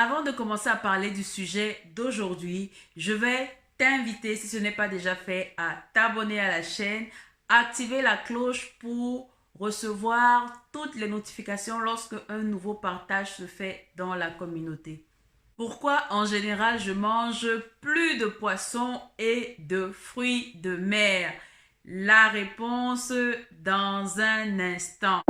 Avant de commencer à parler du sujet d'aujourd'hui, je vais t'inviter, si ce n'est pas déjà fait, à t'abonner à la chaîne, activer la cloche pour recevoir toutes les notifications lorsque un nouveau partage se fait dans la communauté. Pourquoi en général je mange plus de poissons et de fruits de mer? La réponse dans un instant.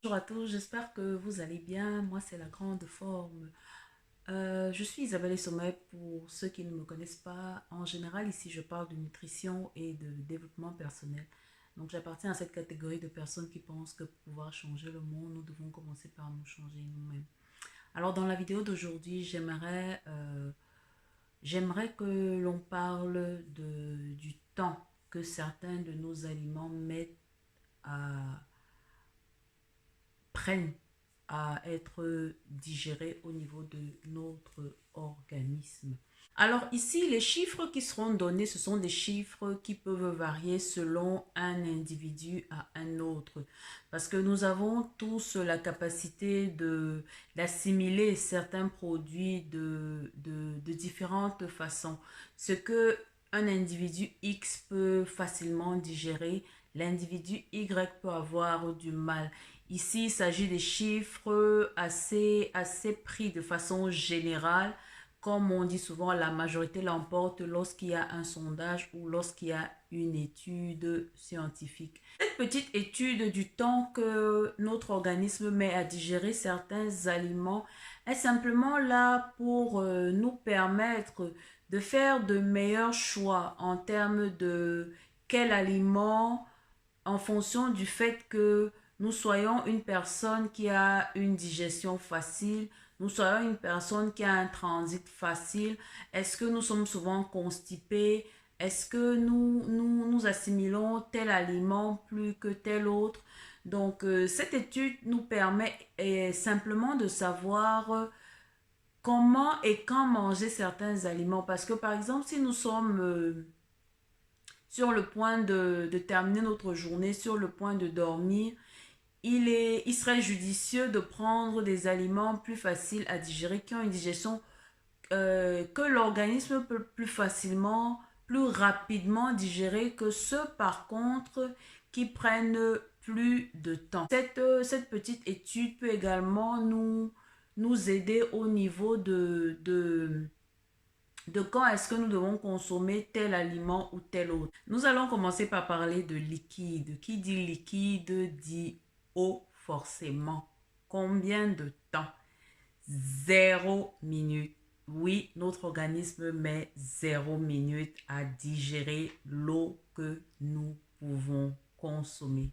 Bonjour à tous, j'espère que vous allez bien. Moi, c'est la grande forme. Je suis Isabelle Sommet pour ceux qui ne me connaissent pas. En général, ici, je parle de nutrition et de développement personnel. Donc, j'appartiens à cette catégorie de personnes qui pensent que pour pouvoir changer le monde, nous devons commencer par nous changer nous-mêmes. Alors, dans la vidéo d'aujourd'hui, j'aimerais que l'on parle du temps que certains de nos aliments prennent à être digérés au niveau de notre organisme. Alors ici, les chiffres qui seront donnés, ce sont des chiffres qui peuvent varier selon un individu à un autre. Parce que nous avons tous la capacité d'assimiler certains produits de différentes façons. Ce que un individu X peut facilement digérer, l'individu Y peut avoir du mal. Ici, il s'agit des chiffres assez pris de façon générale. Comme on dit souvent, la majorité l'emporte lorsqu'il y a un sondage ou lorsqu'il y a une étude scientifique. Cette petite étude du temps que notre organisme met à digérer certains aliments est simplement là pour nous permettre de faire de meilleurs choix en termes de quel aliment en fonction du fait que nous soyons une personne qui a une digestion facile, nous soyons une personne qui a un transit facile, est-ce que nous sommes souvent constipés, est-ce que nous assimilons tel aliment plus que tel autre. Donc, cette étude nous permet simplement de savoir comment et quand manger certains aliments. Parce que, par exemple, si nous sommes sur le point de terminer notre journée, sur le point de dormir, il serait judicieux de prendre des aliments plus faciles à digérer, qui ont une digestion que l'organisme peut plus facilement, plus rapidement digérer que ceux par contre qui prennent plus de temps. Cette petite étude peut également nous aider au niveau de quand est-ce que nous devons consommer tel aliment ou tel autre. Nous allons commencer par parler de liquide. Qui dit liquide dit eau forcément. Combien de temps? 0 minute. Oui, notre organisme met 0 minute à digérer l'eau que nous pouvons consommer.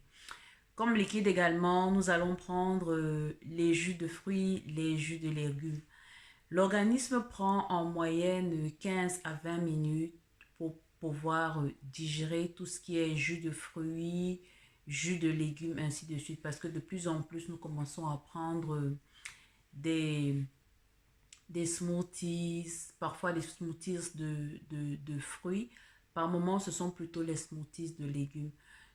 Comme liquide également, nous allons prendre les jus de fruits, les jus de légumes. L'organisme prend en moyenne 15 à 20 minutes pour pouvoir digérer tout ce qui est jus de fruits, jus de légumes, ainsi de suite. Parce que de plus en plus, nous commençons à prendre des, des smoothies, parfois des smoothies de fruits. Par moments, ce sont plutôt les smoothies de légumes.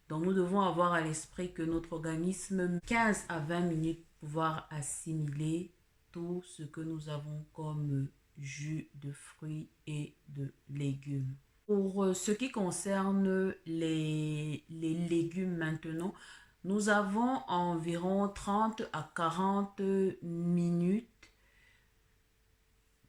Donc, nous devons avoir à l'esprit que notre organisme, 15 à 20 minutes pour pouvoir assimiler tout ce que nous avons comme jus de fruits et de légumes. Pour ce qui concerne les légumes maintenant, nous avons environ 30 à 40 minutes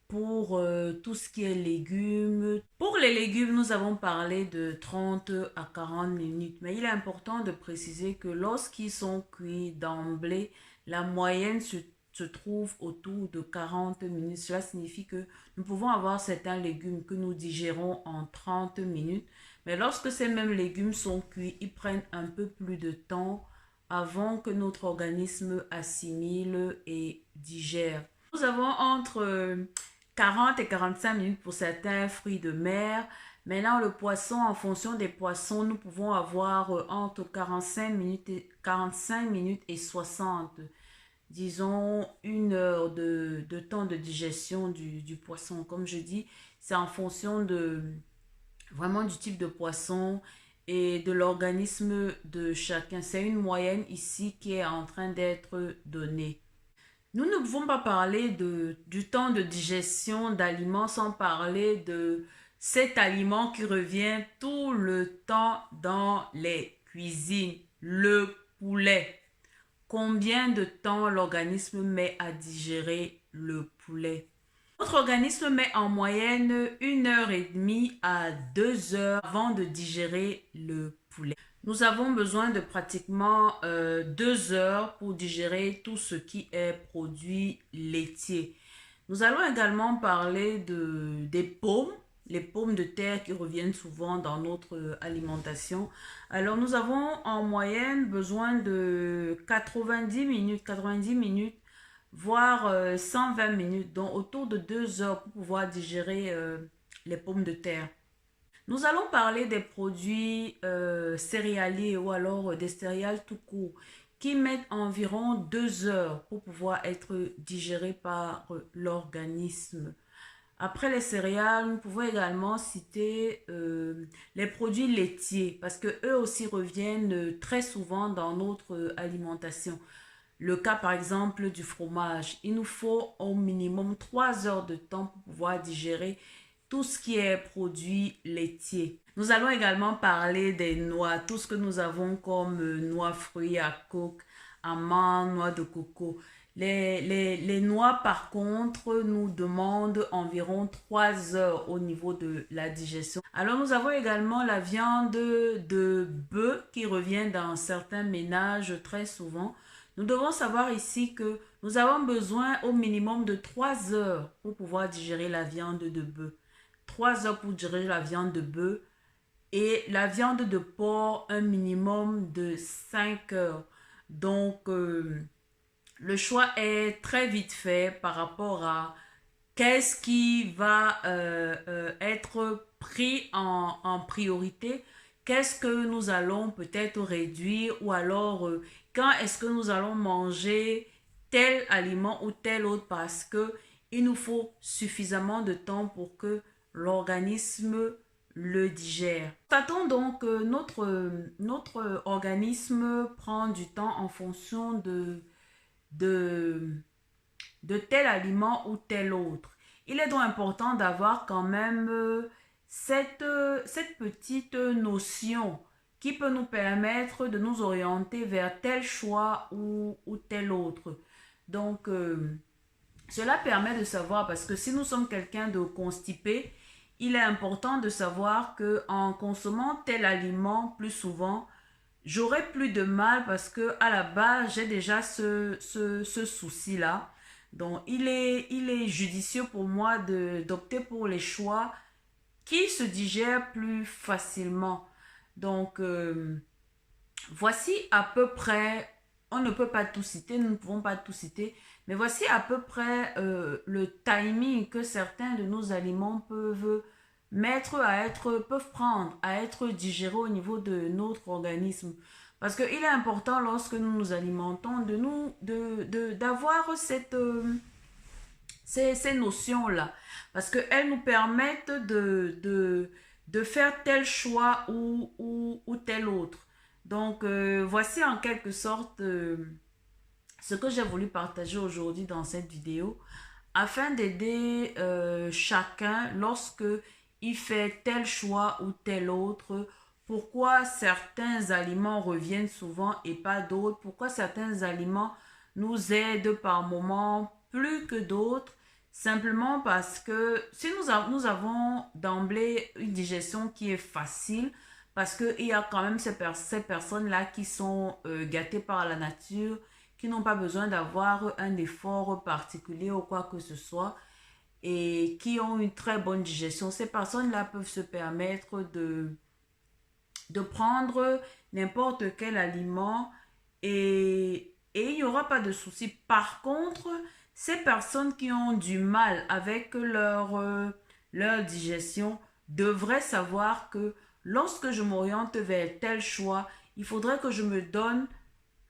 pour tout ce qui est légumes. Pour les légumes, nous avons parlé de 30 à 40 minutes. Mais il est important de préciser que lorsqu'ils sont cuits d'emblée, la moyenne se trouve autour de 40 minutes. Cela signifie que nous pouvons avoir certains légumes que nous digérons en 30 minutes. Mais lorsque ces mêmes légumes sont cuits, ils prennent un peu plus de temps avant que notre organisme assimile et digère. Nous avons entre 40 et 45 minutes pour certains fruits de mer. Maintenant, le poisson, en fonction des poissons, nous pouvons avoir entre 45 minutes et 60. Disons 1 heure de temps de digestion du poisson. Comme je dis, C'est en fonction de vraiment du type de poisson et de l'organisme de chacun. C'est une moyenne ici qui est en train d'être donnée. Nous ne pouvons pas parler du temps de digestion d'aliments sans parler de cet aliment qui revient tout le temps dans les cuisines, le poulet. Combien de temps l'organisme met à digérer le poulet? Notre organisme met en moyenne 1 h 30 à 2 heures avant de digérer le poulet. Nous avons besoin de pratiquement 2 heures pour digérer tout ce qui est produit laitier. Nous allons également parler des pommes, les pommes de terre qui reviennent souvent dans notre alimentation. Alors nous avons en moyenne besoin de 90 minutes, voire 120 minutes, donc autour de 2 heures pour pouvoir digérer les pommes de terre. Nous allons parler des produits céréaliers ou alors des céréales tout court qui mettent environ 2 heures pour pouvoir être digérés par l'organisme. Après les céréales, nous pouvons également citer les produits laitiers parce que eux aussi reviennent très souvent dans notre alimentation. Le cas par exemple du fromage, il nous faut au minimum 3 heures de temps pour pouvoir digérer tout ce qui est produit laitier. Nous allons également parler des noix, tout ce que nous avons comme noix, fruits à coque, amandes, noix de coco. Les noix, par contre, nous demandent environ 3 heures au niveau de la digestion. Alors, nous avons également la viande de bœuf qui revient dans certains ménages très souvent. Nous devons savoir ici que nous avons besoin au minimum de 3 heures pour pouvoir digérer la viande de bœuf. 3 heures pour digérer la viande de bœuf et la viande de porc un minimum de 5 heures. Donc, le choix est très vite fait par rapport à qu'est-ce qui va être pris en priorité, qu'est-ce que nous allons peut-être réduire ou alors quand est-ce que nous allons manger tel aliment ou tel autre parce que il nous faut suffisamment de temps pour que l'organisme le digère. Constatons donc que notre organisme prend du temps en fonction de tel aliment ou tel autre. Il est donc important d'avoir quand même cette petite notion qui peut nous permettre de nous orienter vers tel choix ou tel autre. Donc, cela permet de savoir, parce que si nous sommes quelqu'un de constipé, il est important de savoir que en consommant tel aliment plus souvent, j'aurai plus de mal parce que à la base, j'ai déjà ce souci-là. Donc, il est judicieux pour moi d'opter pour les choix qui se digèrent plus facilement. Donc, voici à peu près, on ne peut pas tout citer, nous ne pouvons pas tout citer, mais voici à peu près le timing que certains de nos aliments peuvent prendre à être digérés au niveau de notre organisme. Parce qu'il est important lorsque nous nous alimentons d'avoir ces notions-là. Parce qu'elles nous permettent de faire tel choix ou tel autre. Donc, voici en quelque sorte ce que j'ai voulu partager aujourd'hui dans cette vidéo afin d'aider chacun lorsque il fait tel choix ou tel autre. Pourquoi certains aliments reviennent souvent et pas d'autres? Pourquoi certains aliments nous aident par moments plus que d'autres? Simplement parce que si nous avons d'emblée une digestion qui est facile, parce qu'il y a quand même ces personnes-là qui sont gâtées par la nature, qui n'ont pas besoin d'avoir un effort particulier ou quoi que ce soit, et qui ont une très bonne digestion. Ces personnes-là peuvent se permettre de prendre n'importe quel aliment et il n'y aura pas de souci. Par contre, ces personnes qui ont du mal avec leur digestion devraient savoir que lorsque je m'oriente vers tel choix, il faudrait que je me donne,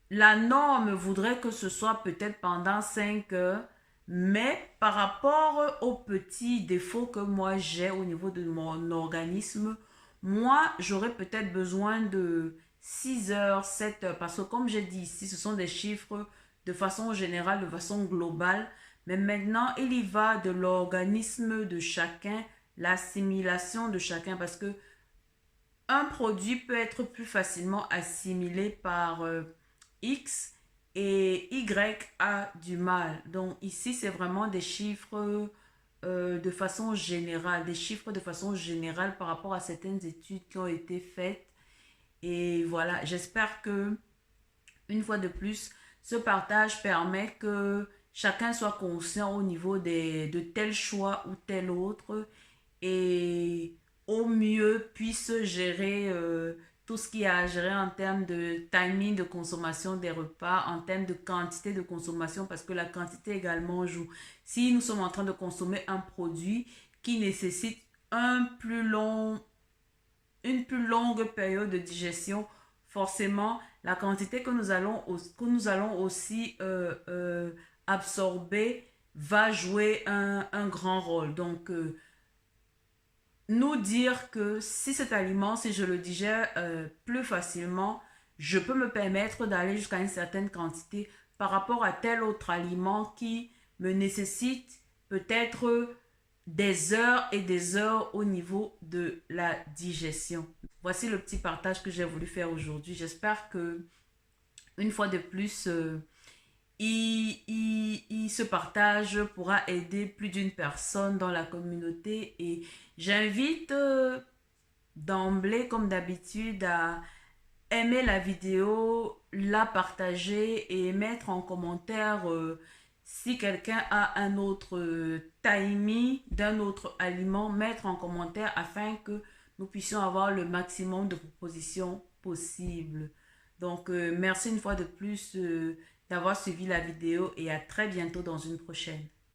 la norme voudrait que ce soit peut-être pendant 5 heures, Mais par rapport aux petits défauts que moi j'ai au niveau de mon organisme, moi j'aurais peut-être besoin de 6 heures, 7 heures. Parce que comme j'ai dit ici, ce sont des chiffres de façon générale, de façon globale. Mais maintenant, il y va de l'organisme de chacun, l'assimilation de chacun. Parce que un produit peut être plus facilement assimilé par X et Y a du mal. Donc ici, c'est vraiment des chiffres de façon générale, des chiffres de façon générale par rapport à certaines études qui ont été faites. Et voilà, j'espère que une fois de plus, ce partage permet que chacun soit conscient au niveau de tel choix ou tel autre et au mieux puisse gérer tout ce qu'il y a à gérer en termes de timing de consommation des repas, en termes de quantité de consommation, parce que la quantité également joue. Si nous sommes en train de consommer un produit qui nécessite un plus long, une plus longue période de digestion, forcément, la quantité que nous allons aussi absorber va jouer un grand rôle. Donc, nous dire que si cet aliment, si je le digère plus facilement, je peux me permettre d'aller jusqu'à une certaine quantité par rapport à tel autre aliment qui me nécessite peut-être des heures et des heures au niveau de la digestion. Voici le petit partage que j'ai voulu faire aujourd'hui. J'espère que une fois de plus, ce partage pourra aider plus d'une personne dans la communauté et j'invite d'emblée, comme d'habitude, à aimer la vidéo, la partager et mettre en commentaire si quelqu'un a un autre timing d'un autre aliment, mettre en commentaire afin que nous puissions avoir le maximum de propositions possibles. Donc, merci une fois de plus d'avoir suivi la vidéo et à très bientôt dans une prochaine.